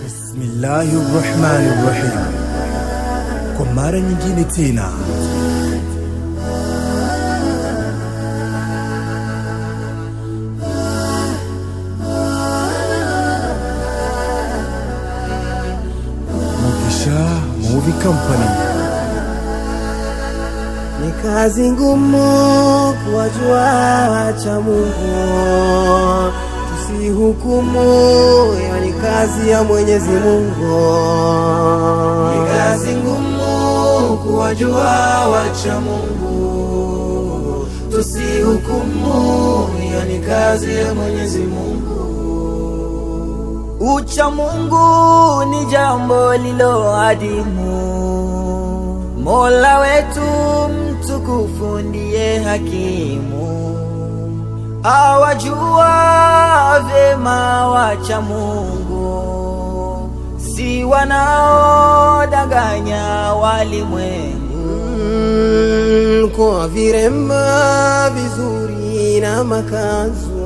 Bismillahirrahmanirrahim. Kwa mara nyingine tena Mugisha Movie Company. Ni kazi ngumu kuwajua cha Mungu, tusihukumu, yani kazi ya Mwenyezi Mungu. Ni kazi ngumu kuwajua wacha Mungu, tusihukumu, yani kazi ya Mwenyezi Mungu. Ucha Mungu ni jambo lilo adimu, Mola wetu mtukufu ndiye hakimu, awajua vyema wacha Mungu, si wanaodanganya walimwengu. Kwa virema vizuri na makazo,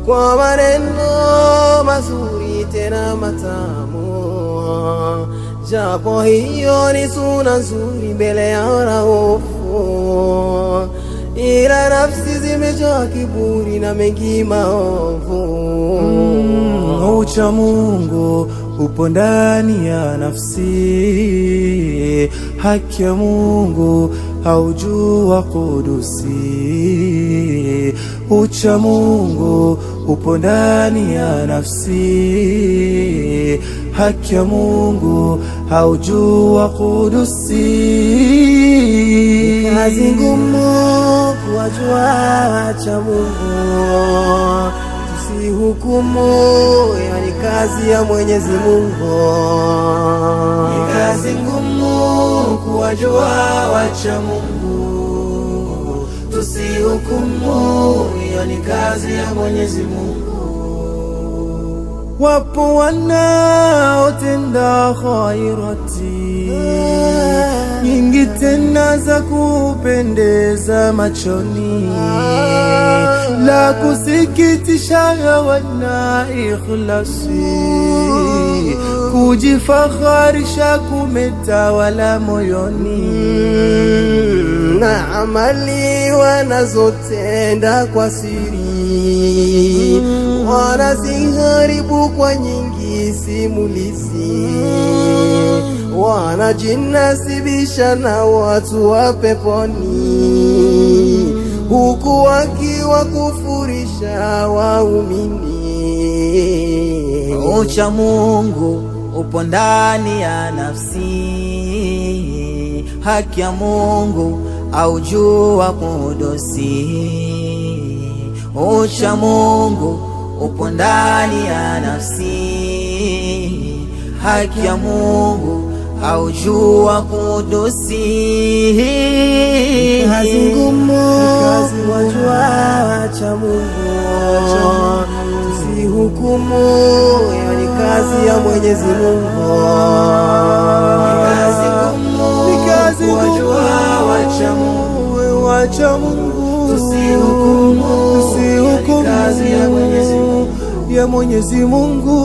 kwa maneno mazuri tena matamu, japo hiyo ni suna nzuri mbele ya raufu, ila nafsi zimejaa kiburi na mengi maovu. Ucha Mungu upo ndani ya nafsi, haki ya Mungu aijuwa kudusi. Ucha Mungu upo ndani ya nafsi, haki ya Mungu aijuwa kudusi. Kazi ngumu kuwajua cha Mungu, tusihukumu, yani kazi ya Mwenyezi Mungu. Ni kazi ngumu kuwajua wacha Mungu, tusihukumu, yani kazi ya Mwenyezi Mungu. Wapo wanaotenda khairati nyingi tena za kupendeza machoni, la kusikitisha wana ikhlasi, kujifakharisha kumetawala moyoni, na amali wanazotenda kwa siri wanaziharibu kwa nyingi simulizi, wanajinasibisha na watu wa peponi, huku wakiwakufurisha waumini. Ucha Mungu upo ndani ya nafsi, haki ya Mungu aijuwa kudusi. Ucha Mungu upo ndani ya nafsi, haki ya Mungu aijuwa kudusi. Kazi ngumu kazi wajua cha Mungu, tusihukumu, yani kazi ya Mwenyezi Mungu. Kazi ngumu kuwajua wacha Mungu, tusihukumu, yani kazi ya Mwenyezi Mungu, ya Mwenyezi Mungu.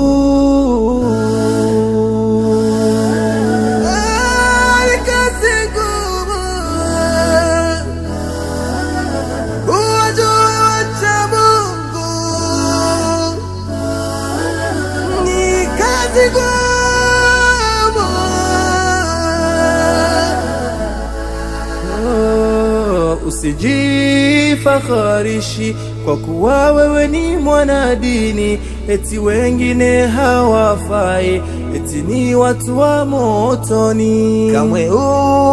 Usijifakharishi kwa kuwa wewe ni mwanadini, eti wengine hawafai, eti ni watu wa motoni. Kamwe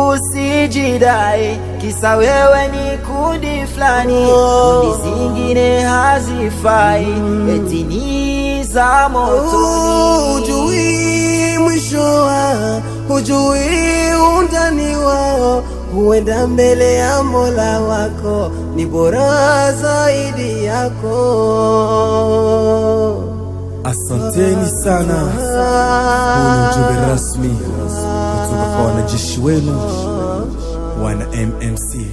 usijidai kisa wewe ni kundi fulani, kundi zingine hazifai, eti ni za motoni. Hujui mwisho wao, hujui undani wao, huenda mbele ya Mola wako ni bora zaidi yako. Asanteni sana. Huu ni ujumbe rasmi kutoka kwa wanajeshi wenu wana MMC.